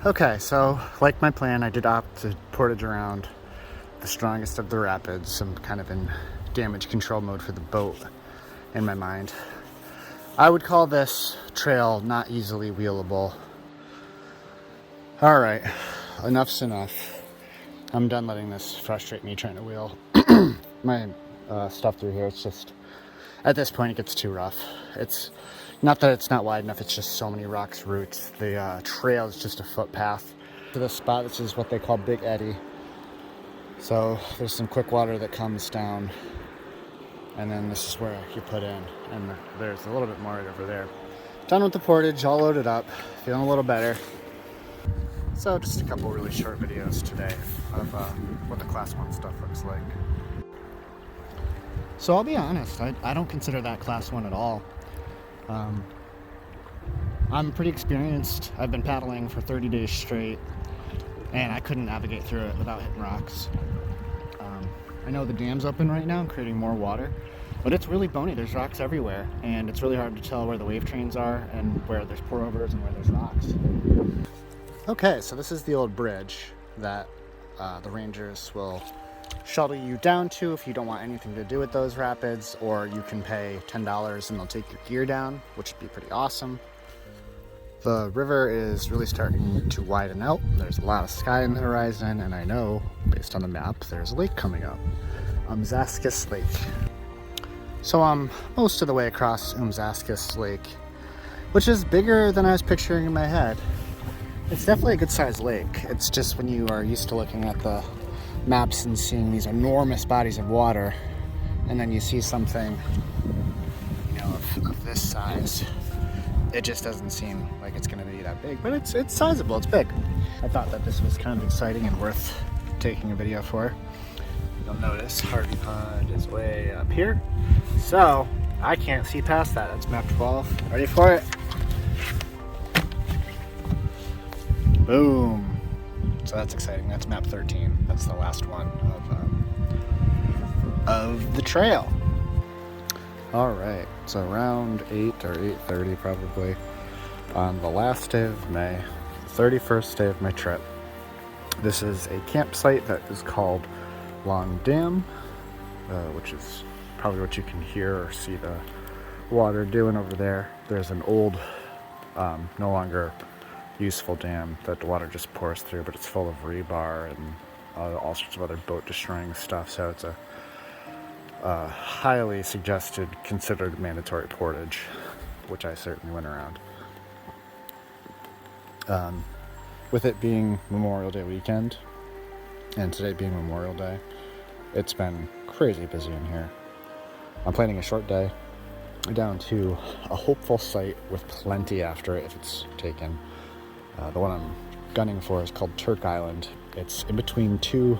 Okay, so like my plan, I did opt to portage around the strongest of the rapids. I'm kind of in damage control mode for the boat in my mind. I would call this trail not easily wheelable. All right, enough's enough. I'm done letting this frustrate me trying to wheel my stuff through here. It's just, at this point, it gets too rough. It's not that it's not wide enough, it's just so many rocks, roots. The trail is just a footpath to this spot. This is what they call Big Eddy. So there's some quick water that comes down, and then this is where you put in, and there's a little bit more right over there. Done with the portage, all loaded up, feeling a little better. So just a couple really short videos today of what the Class 1 stuff looks like. So I'll be honest, I don't consider that Class 1 at all. I'm pretty experienced. I've been paddling for 30 days straight, and I couldn't navigate through it without hitting rocks. I know the dam's open right now, creating more water, but it's really bony. There's rocks everywhere, and it's really hard to tell where the wave trains are and where there's pour-overs and where there's rocks. Okay, so this is the old bridge that the rangers will shuttle you down to if you don't want anything to do with those rapids, or you can pay $10 and they'll take your gear down, which would be pretty awesome. The river is really starting to widen out. There's a lot of sky in the horizon, and I know, based on the map, there's a lake coming up. Umzaskus Lake. So I'm most of the way across Umzaskus Lake, which is bigger than I was picturing in my head. It's definitely a good-sized lake. It's just when you are used to looking at the maps and seeing these enormous bodies of water, and then you see something, of this size, it just doesn't seem like it's going to be that big, but it's sizable, it's big. I thought that this was kind of exciting and worth taking a video for. You'll notice Harvey Pond is way up here, so I can't see past that. That's map 12. Ready for it? Boom. So that's exciting. That's map 13. That's the last one of the trail. All right, so around 8 or 8:30 probably, on the last day of May, 31st day of my trip. This is a campsite that is called Long Dam, which is probably what you can hear or see the water doing over there. There's an old, no longer useful dam that the water just pours through, but it's full of rebar and all sorts of other boat destroying stuff, so it's a highly suggested, considered mandatory portage, which I certainly went around. With it being Memorial Day weekend, and today being Memorial Day, it's been crazy busy in here. I'm planning a short day down to a hopeful site with plenty after it if it's taken. The one I'm gunning for is called Turk Island. It's in between two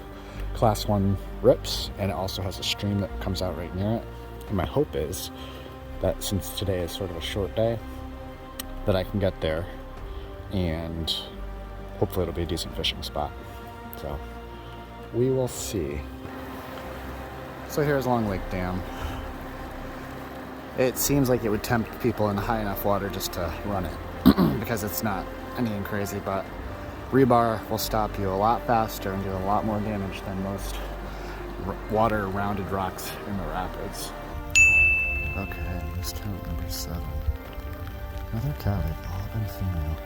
Class 1 rips, and it also has a stream that comes out right near it. And my hope is that since today is sort of a short day, that I can get there, and hopefully it'll be a decent fishing spot. So we will see. So here's Long Lake Dam. It seems like it would tempt people in high enough water just to run it because it's not anything crazy, but rebar will stop you a lot faster and do a lot more damage than most water rounded rocks in the rapids. Okay, missed count number 7. Another cow, they've all been female.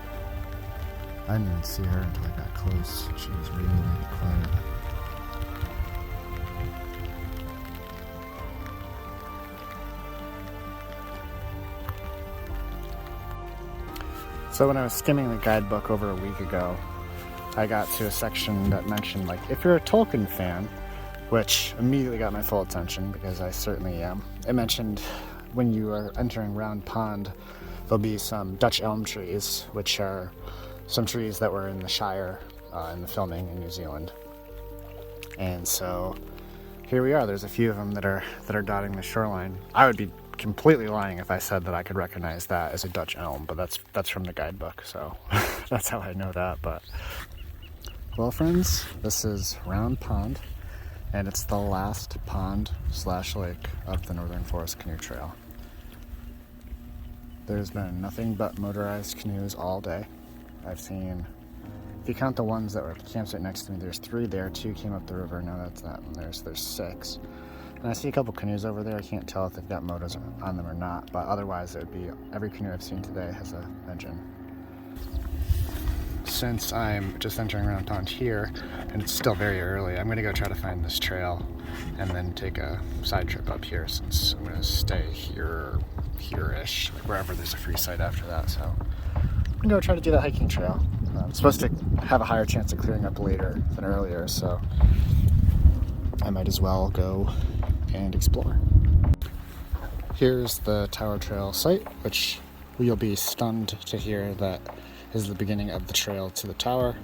I didn't even see her until I got close. She was really quiet. So when I was skimming the guidebook over a week ago, I got to a section that mentioned, like, if you're a Tolkien fan, which immediately got my full attention because I certainly am. It mentioned when you are entering Round Pond, there'll be some Dutch elm trees, which are some trees that were in the Shire in the filming in New Zealand. And so here we are. There's a few of them that are dotting the shoreline. I would be completely lying if I said that I could recognize that as a Dutch elm, but that's from the guidebook, so that's how I know that. But well, friends, this is Round Pond, and it's the last pond/lake of the Northern Forest Canoe Trail. There's been nothing but motorized canoes all day. I've seen if you count the ones that were at the campsite next to me, there's 3 there, 2 came up the river, no that's that, and there's 6. And I see a couple canoes over there. I can't tell if they've got motors on them or not, but otherwise it would be, every canoe I've seen today has an engine. Since I'm just entering Round Pond here, and it's still very early, I'm gonna go try to find this trail and then take a side trip up here, since I'm gonna stay here-ish, like wherever there's a free site after that. So I'm gonna go try to do that hiking trail. I'm supposed to have a higher chance of clearing up later than earlier, so I might as well go and explore. Here's the Tower Trail site, which you'll be stunned to hear that is the beginning of the trail to the tower.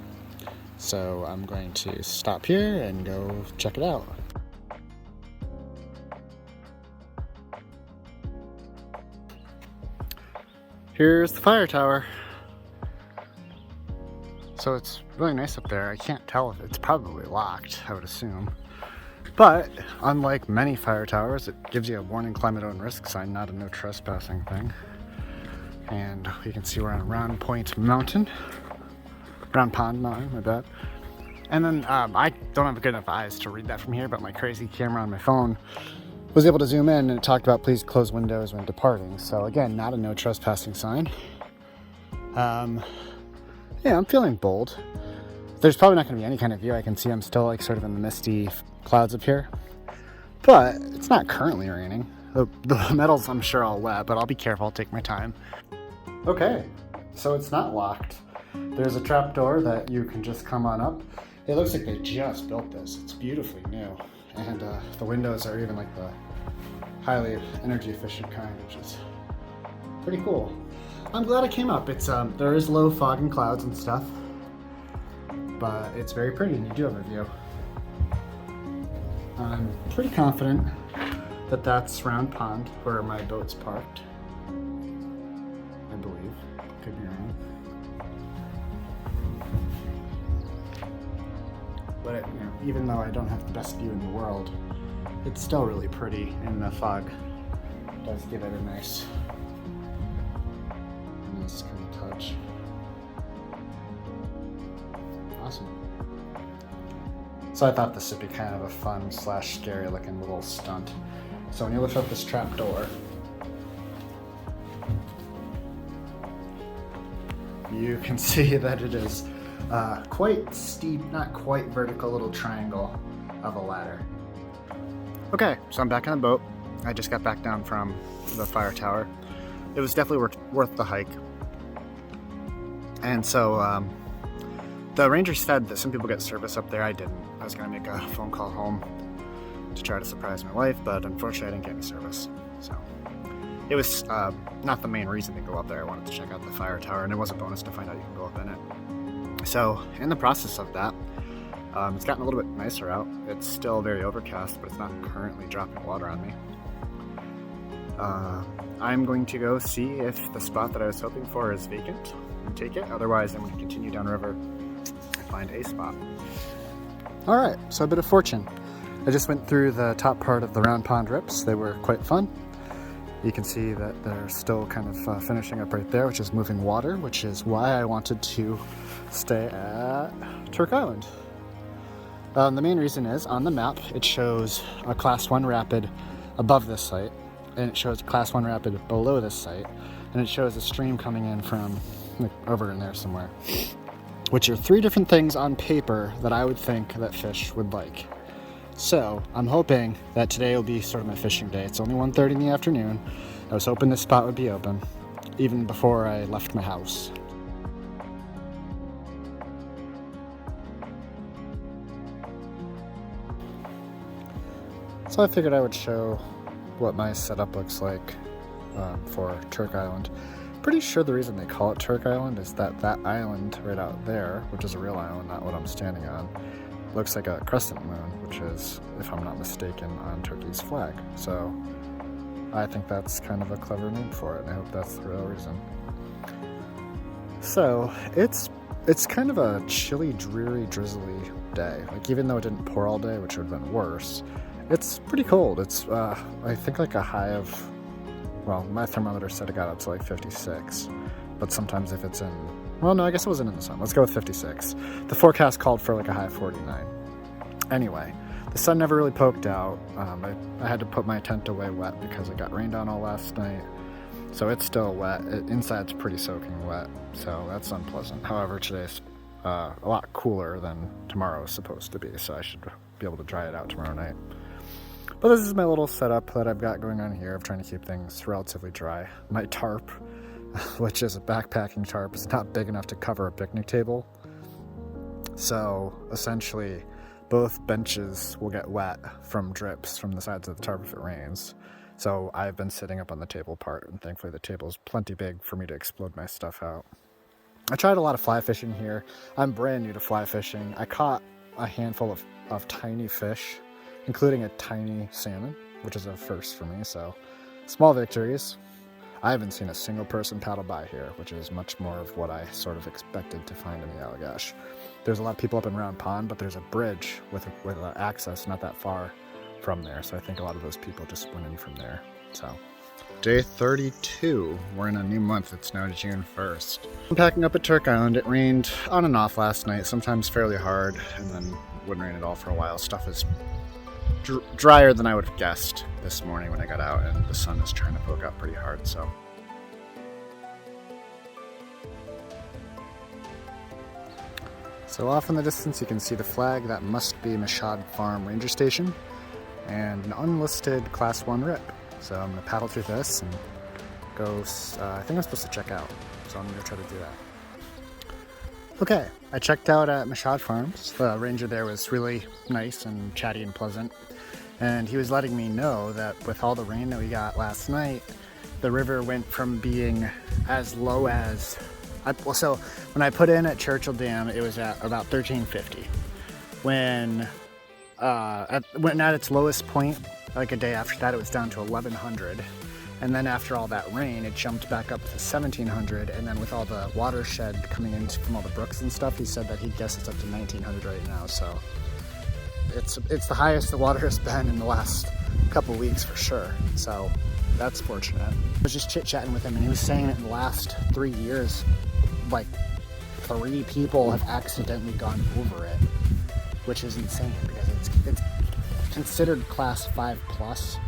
So I'm going to stop here and go check it out. Here's the fire tower. So it's really nice up there. I can't tell if it's probably locked, I would assume. But unlike many fire towers, it gives you a warning climate and risk sign, not a no trespassing thing. And you can see we're on Round Pond Mountain, my bad. And then I don't have good enough eyes to read that from here, but my crazy camera on my phone was able to zoom in, and it talked about please close windows when departing. So again, not a no trespassing sign. Yeah, I'm feeling bold. There's probably not going to be any kind of view I can see. I'm still like sort of in the misty clouds up here, but it's not currently raining. The metal's I'm sure all wet, but I'll be careful. I'll take my time. Okay, so it's not locked. There's a trap door that you can just come on up. It looks like they just built this. It's beautifully new, and the windows are even like the highly energy efficient kind, which is pretty cool. I'm glad I came up. It's there is low fog and clouds and stuff, but it's very pretty, and you do have a view. I'm pretty confident that that's Round Pond where my boat's parked. I believe. Could be wrong. But you know, even though I don't have the best view in the world, it's still really pretty, and the fog does give it a nice kind of touch. Awesome. So I thought this would be kind of a fun / scary looking little stunt. So when you lift up this trap door, you can see that it is quite steep, not quite vertical, little triangle of a ladder. Okay, so I'm back on the boat. I just got back down from the fire tower. It was definitely worth the hike. And so the ranger said that some people get service up there. I didn't. I was going to make a phone call home to try to surprise my wife, but unfortunately I didn't get any service. So it was not the main reason to go up there. I wanted to check out the fire tower, and it was a bonus to find out you can go up in it. So in the process of that, it's gotten a little bit nicer out. It's still very overcast, but it's not currently dropping water on me. I'm going to go see if the spot that I was hoping for is vacant and take it. Otherwise, I'm going to continue downriver and find a spot. All right, so a bit of fortune. I just went through the top part of the Round Pond rips. They were quite fun. You can see that they're still kind of finishing up right there, which is moving water, which is why I wanted to stay at Turk Island. The main reason is on the map it shows a Class 1 rapid above this site, and it shows a Class 1 rapid below this site, and it shows a stream coming in from like, over in there somewhere, which are 3 different things on paper that I would think that fish would like. So I'm hoping that today will be sort of my fishing day. It's only 1:30 in the afternoon. I was hoping this spot would be open even before I left my house. So I figured I would show what my setup looks like for Turk Island. Pretty sure the reason they call it Turk Island is that island right out there, which is a real island, not what I'm standing on, looks like a crescent moon, which is, if I'm not mistaken, on Turkey's flag. So I think that's kind of a clever name for it, and I hope that's the real reason. So it's kind of a chilly, dreary, drizzly day. Like, even though it didn't pour all day, which would have been worse, it's pretty cold. It's I think like a high of, well, my thermometer said it got up to like 56, but sometimes if it's in Well, no, I guess it wasn't in the sun. Let's go with 56. The forecast called for like a high of 49. Anyway, the sun never really poked out. I had to put my tent away wet because it got rained on all last night. So it's still wet. Inside's pretty soaking wet, so that's unpleasant. However, today's a lot cooler than tomorrow is supposed to be, so I should be able to dry it out tomorrow night. But this is my little setup that I've got going on here of trying to keep things relatively dry. My tarp, which is a backpacking tarp, is not big enough to cover a picnic table. So essentially, both benches will get wet from drips from the sides of the tarp if it rains. So I've been sitting up on the table part, and thankfully the table is plenty big for me to explode my stuff out. I tried a lot of fly fishing here. I'm brand new to fly fishing. I caught a handful of tiny fish, including a tiny salmon, which is a first for me, so small victories. I haven't seen a single person paddle by here, which is much more of what I sort of expected to find in the Allagash. There's a lot of people up in Round Pond, but there's a bridge with access not that far from there, so I think a lot of those people just went in from there. So day 32, we're in a new month. It's now June 1st. I'm packing up at Turk Island. It rained on and off last night, sometimes fairly hard, and then wouldn't rain at all for a while. Stuff is drier than I would have guessed this morning when I got out, and the sun is trying to poke out pretty hard. So off in the distance you can see the flag. That must be Mashad Farm Ranger Station and an unlisted Class 1 rip. So I'm going to paddle through this and go, I think I'm supposed to check out, so I'm going to try to do that. Okay, I checked out at Mashad Farms. The ranger there was really nice and chatty and pleasant, and he was letting me know that with all the rain that we got last night, the river went from being as low as, so when I put in at Churchill Dam, it was at about 1350. When at its lowest point, like a day after that, it was down to 1100. And then after all that rain, it jumped back up to 1700. And then with all the watershed coming in from all the brooks and stuff, he said that he guessed it's up to 1900 right now. So it's the highest the water has been in the last couple weeks for sure. So that's fortunate. I was just chit-chatting with him, and he was saying that in the last 3 years, like 3 people have accidentally gone over it, which is insane because it's considered Class 5 plus,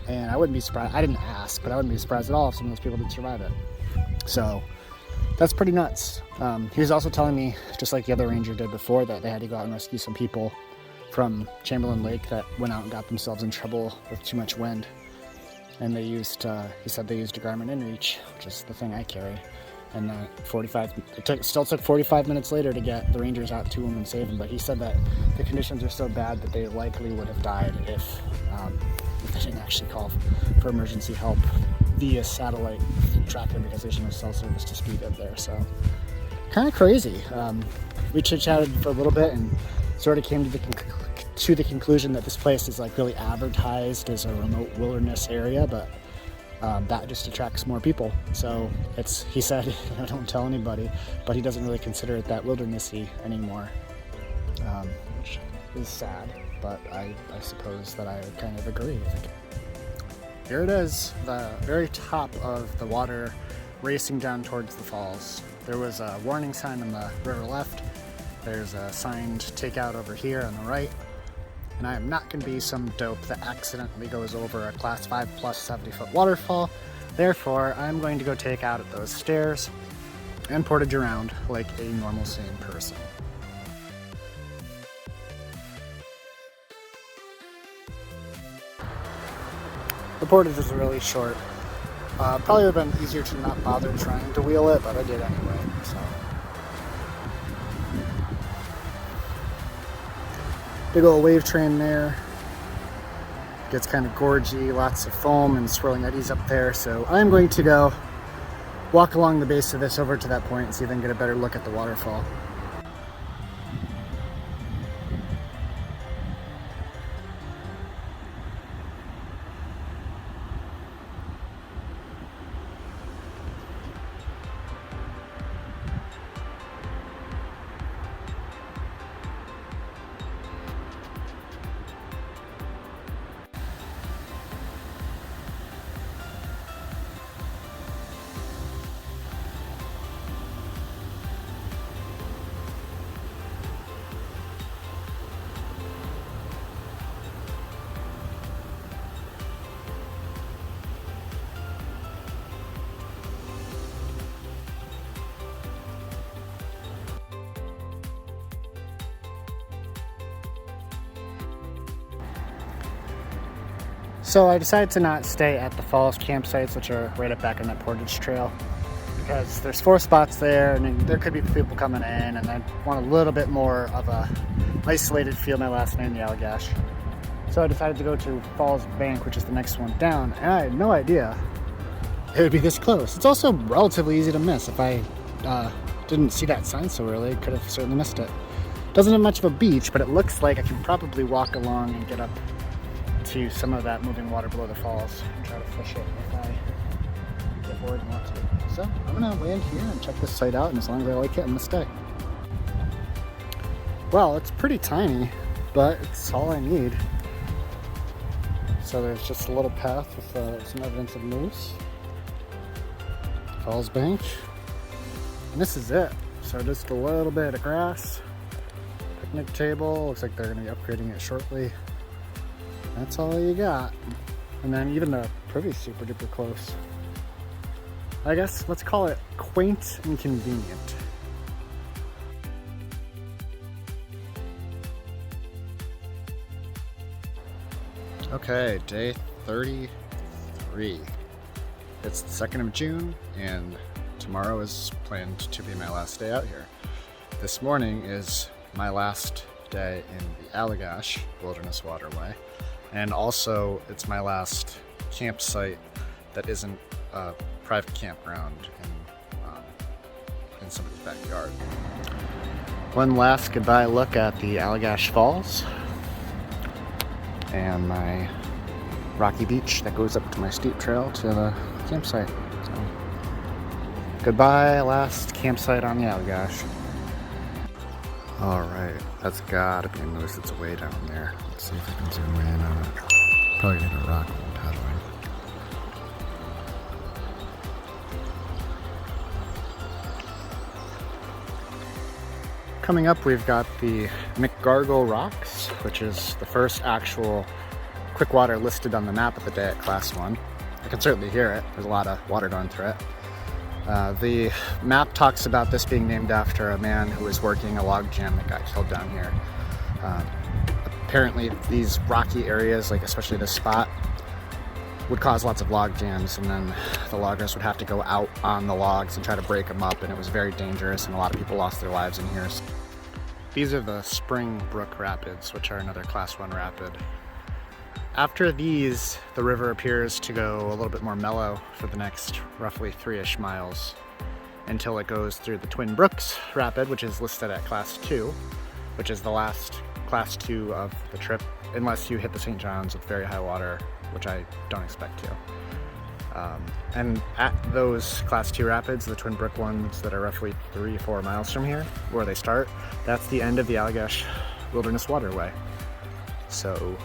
and I wouldn't be surprised. I didn't ask, but I wouldn't be surprised at all if some of those people did survive it. So that's pretty nuts. He was also telling me, just like the other ranger did before, that they had to go out and rescue some people from Chamberlain Lake that went out and got themselves in trouble with too much wind, and they used he said they used a Garmin InReach, which is the thing I carry. And it still took 45 minutes later to get the rangers out to him and save him. But he said that the conditions are so bad that they likely would have died if they didn't actually call for emergency help via satellite tracker, because there's no cell service to speak of there. So kind of crazy. We chit-chatted for a little bit and sort of came to the conclusion that this place is like really advertised as a remote wilderness area, but that just attracts more people. So he said, don't tell anybody, but he doesn't really consider it that wildernessy anymore, which is sad, but I suppose that I kind of agree. Here it is, the very top of the water racing down towards the falls. There was a warning sign on the river left. There's a signed takeout over here on the right. And I am not going to be some dope that accidentally goes over a Class 5 plus 70-foot waterfall. Therefore, I'm going to go take out at those stairs and portage around like a normal, sane person. The portage is really short. Probably would have been easier to not bother trying to wheel it, but I did anyway, so. Big old wave train there. Gets kind of gorgy, lots of foam and swirling eddies up there. So I'm going to go walk along the base of this over to that point and see if I can get a better look at the waterfall. So I decided to not stay at the falls campsites, which are right up back on that portage trail, because there's 4 spots there and there could be people coming in, and I want a little bit more of a isolated feel my last night in the Allagash. So I decided to go to Falls Bank, which is the next one down, and I had no idea it would be this close. It's also relatively easy to miss. If I didn't see that sign so early, I could have certainly missed it. Doesn't have much of a beach, but it looks like I can probably walk along and get up to some of that moving water below the falls and try to fish it if I get bored and want to. So I'm gonna land here and check this site out, and as long as I like it, I'm gonna stay. Well, it's pretty tiny, but it's all I need. So there's just a little path with some evidence of moose. Falls Bank. And this is it. So just a little bit of grass. Picnic table. Looks like they're going to be upgrading it shortly. That's all you got. And then even the privy's super duper close. I guess let's call it quaint and convenient. Okay, day 33. It's the 2nd of June, and tomorrow is planned to be my last day out here. This morning is my last day in the Allagash Wilderness Waterway, and also it's my last campsite that isn't a private campground in somebody's backyard. One last goodbye look at the Allagash Falls and my rocky beach that goes up to my steep trail to the campsite. So, goodbye, last campsite on the Allagash. Alright, that's gotta be a moose that's way down there. Let's see if I can zoom in on it. Probably hit a rock while paddling. Coming up, we've got the McGargle Rocks, which is the first actual quick water listed on the map of the day at Class 1. I can certainly hear it. There's a lot of water going through it. The map talks about this being named after a man who was working a log jam that got killed down here. Apparently these rocky areas, like especially this spot, would cause lots of log jams, and then the loggers would have to go out on the logs and try to break them up, and it was very dangerous, and a lot of people lost their lives in here. These are the Spring Brook Rapids, which are another Class 1 rapid. After these, the river appears to go a little bit more mellow for the next roughly 3-ish miles until it goes through the Twin Brooks Rapid, which is listed at Class 2, which is the last Class 2 of the trip, unless you hit the St. John's with very high water, which I don't expect to. And at those Class 2 rapids, the Twin Brook ones that are roughly 3-4 miles from here, where they start, that's the end of the Allagash Wilderness Waterway. So,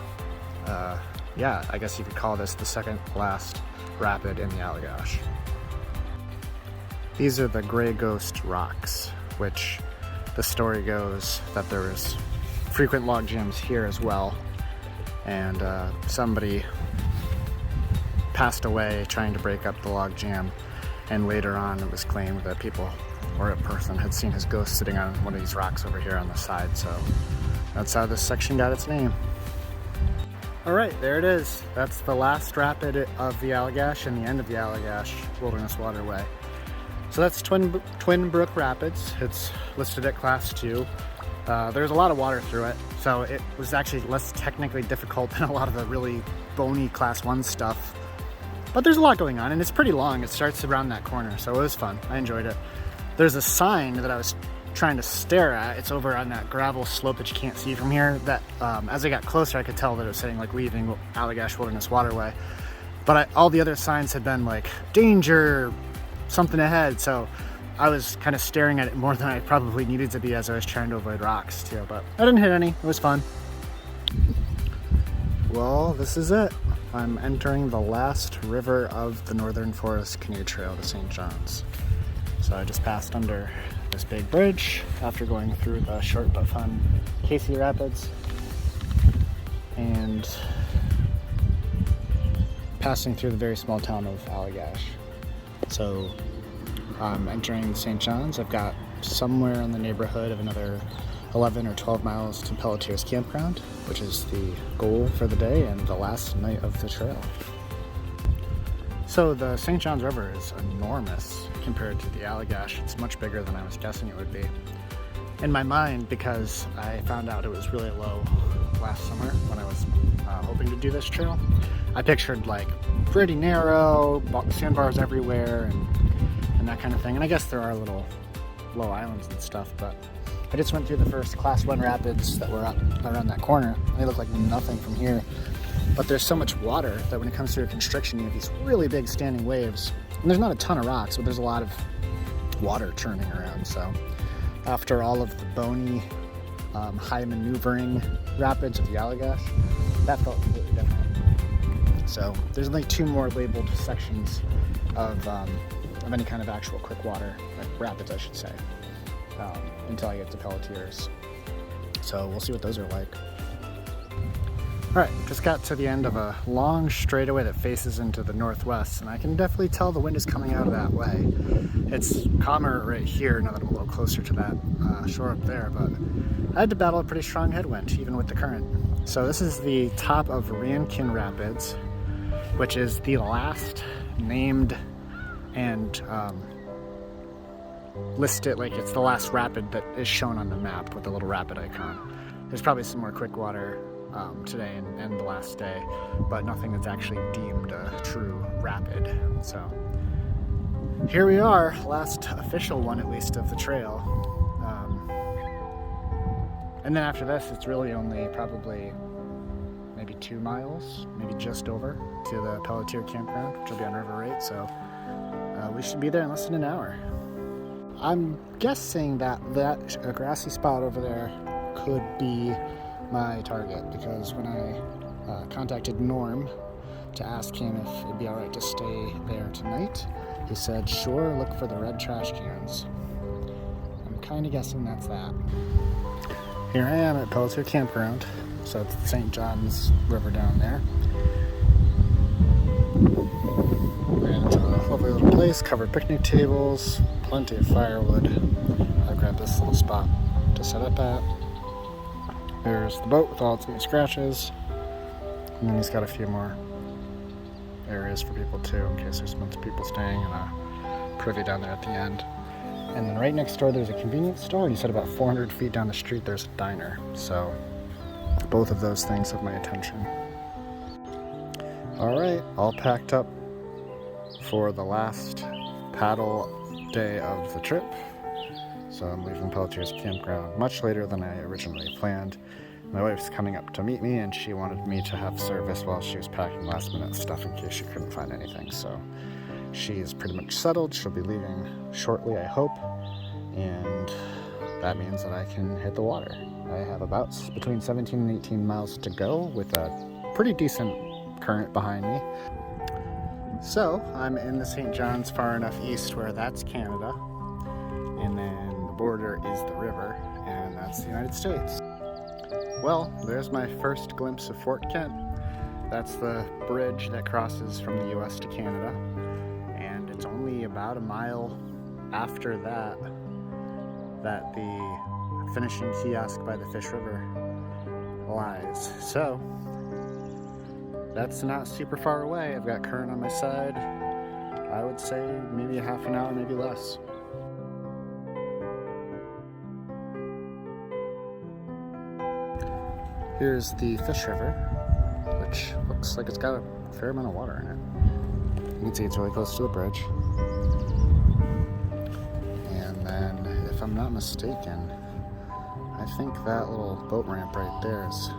yeah, I guess you could call this the second last rapid in the Allagash. These are the Gray Ghost Rocks, which the story goes that there was frequent log jams here as well, and somebody passed away trying to break up the log jam, and later on it was claimed that people, or a person, had seen his ghost sitting on one of these rocks over here on the side, so that's how this section got its name. Alright, there it is. That's the last rapid of the Allagash and the end of the Allagash Wilderness Waterway. So that's Twin Brook Rapids. It's listed at Class 2. There's a lot of water through it, so it was actually less technically difficult than a lot of the really bony Class 1 stuff. But there's a lot going on, and it's pretty long. It starts around that corner, so it was fun. I enjoyed it. There's a sign that I was trying to stare at. It's over on that gravel slope that you can't see from here, that as I got closer I could tell that it was saying like leaving Allagash Wilderness Waterway, but all the other signs had been like danger, something ahead, so I was kind of staring at it more than I probably needed to be as I was trying to avoid rocks too, but I didn't hit any. It was fun. Well, this is it. I'm entering the last river of the Northern Forest Canoe Trail to St. John's. So I just passed under this big bridge after going through the short but fun Casey Rapids and passing through the very small town of Allagash. So I'm entering St. John's. I've got somewhere in the neighborhood of another 11 or 12 miles to Pelletier's campground, which is the goal for the day and the last night of the trail. So the St. Johns River is enormous compared to the Allagash. It's much bigger than I was guessing it would be. In my mind, because I found out it was really low last summer when I was hoping to do this trail, I pictured like pretty narrow, sandbars everywhere and that kind of thing. And I guess there are little low islands and stuff, but I just went through the first class 1 rapids that were up around that corner. They look like nothing from here, but there's so much water that when it comes through a constriction, you have these really big standing waves. And there's not a ton of rocks, but there's a lot of water churning around. So after all of the bony, high maneuvering rapids of the Allagash, that felt completely different. So there's only 2 more labeled sections of any kind of actual quick water, like rapids I should say, until I get to Pelletier's. So we'll see what those are like. Alright, just got to the end of a long straightaway that faces into the northwest, and I can definitely tell the wind is coming out of that way. It's calmer right here now that I'm a little closer to that shore up there, but I had to battle a pretty strong headwind, even with the current. So this is the top of Rankin Rapids, which is the last named and listed, like it's the last rapid that is shown on the map with the little rapid icon. There's probably some more quick water today and the last day, but nothing that's actually deemed a true rapid. So here we are, last official one at least of the trail. And then after this, it's really only probably maybe 2 miles, maybe just over, to the Pelletier campground, which will be on River Rate. So we should be there in less than an hour. I'm guessing that a grassy spot over there could be my target, because when I contacted Norm to ask him if it'd be alright to stay there tonight, he said, sure, look for the red trash cans. I'm kind of guessing that's that. Here I am at Pelletier Campground, so it's the St. Johns River down there. Ran into a lovely little place, covered picnic tables, plenty of firewood. I grabbed this little spot to set up at. There's the boat with all its little scratches, and then he's got a few more areas for people too, in case there's a bunch of people staying, and a privy down there at the end. And then right next door there's a convenience store, and he said about 400 feet down the street there's a diner. So both of those things have my attention. Alright, all packed up for the last paddle day of the trip. So I'm leaving Pelletier's campground much later than I originally planned. My wife's coming up to meet me, and she wanted me to have service while she was packing last minute stuff in case she couldn't find anything. So she is pretty much settled. She'll be leaving shortly, I hope, and that means that I can hit the water. I have about between 17 and 18 miles to go with a pretty decent current behind me. So I'm in the St. Johns far enough east where that's Canada, and then the border is the river, and that's the United States. Well, there's my first glimpse of Fort Kent. That's the bridge that crosses from the US to Canada, and it's only about a mile after that the finishing kiosk by the Fish River lies. So that's not super far away. I've got current on my side. I would say maybe a half an hour, maybe less. Here's the Fish River, which looks like it's got a fair amount of water in it. You can see it's really close to the bridge. And then, if I'm not mistaken, I think that little boat ramp right there is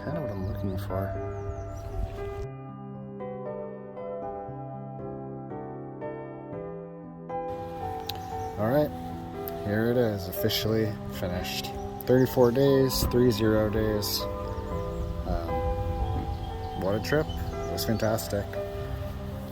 kind of what I'm looking for. Alright, here it is, officially finished. 34 days, 30 days. What a trip. It was fantastic.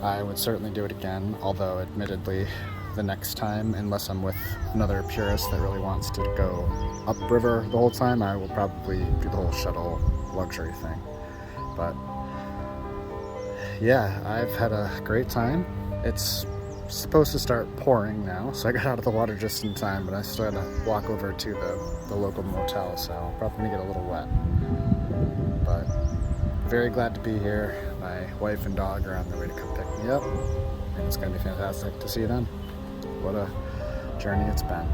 I would certainly do it again, although admittedly the next time, unless I'm with another purist that really wants to go upriver the whole time, I will probably do the whole shuttle luxury thing. But yeah, I've had a great time. It's supposed to start pouring now, so I got out of the water just in time, but I still had to walk over to the local motel, so I'm probably gonna get a little wet. But very glad to be here. My wife and dog are on their way to come pick me up, and it's gonna be fantastic to see them. What a journey it's been.